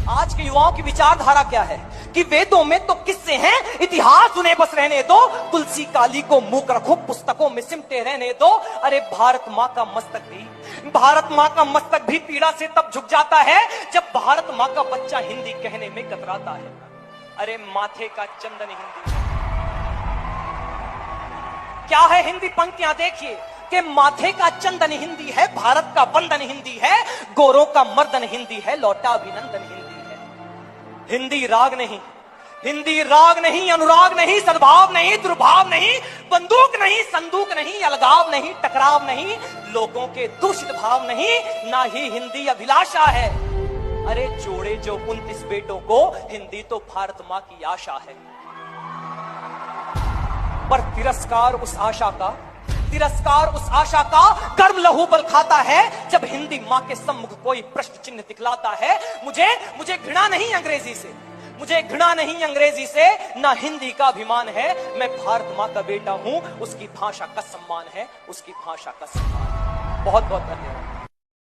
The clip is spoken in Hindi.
आज के युवाओं की विचारधारा क्या है कि वेदों में तो किस्से हैं, इतिहास उन्हें बस रहने दो, तुलसी काली को मुंह रखो, पुस्तकों में सिमटे रहने दो। अरे भारत माँ का मस्तक भी पीड़ा से तब झुक जाता है जब भारत माँ का बच्चा हिंदी कहने में कतराता है। अरे माथे का चंदन हिंदी क्या है? हिंदी पंक्तियां देखिए कि माथे का चंदन हिंदी है, भारत का बंधन हिंदी है, गोरों का मर्दन हिंदी है, लौटा अभिनंदन हिंदी है। हिंदी राग नहीं, अनुराग नहीं, सद्भाव नहीं, दुर्भाव नहीं, बंदूक नहीं, संदूक नहीं, अलगाव नहीं, टकराव नहीं, लोगों के दूषित भाव नहीं, ना ही हिंदी अभिलाषा है। अरे जोड़े जो 29 बेटों को, हिंदी तो भारत मां की आशा है। पर तिरस्कार उस आशा का गर्म लहू बल खाता है जब हिंदी मां के सम्मुख कोई प्रश्न चिन्ह दिखलाता है। मुझे घृणा नहीं अंग्रेजी से, ना हिंदी का अभिमान है। मैं भारत मां का बेटा हूं, उसकी भाषा का सम्मान है, बहुत बहुत धन्यवाद।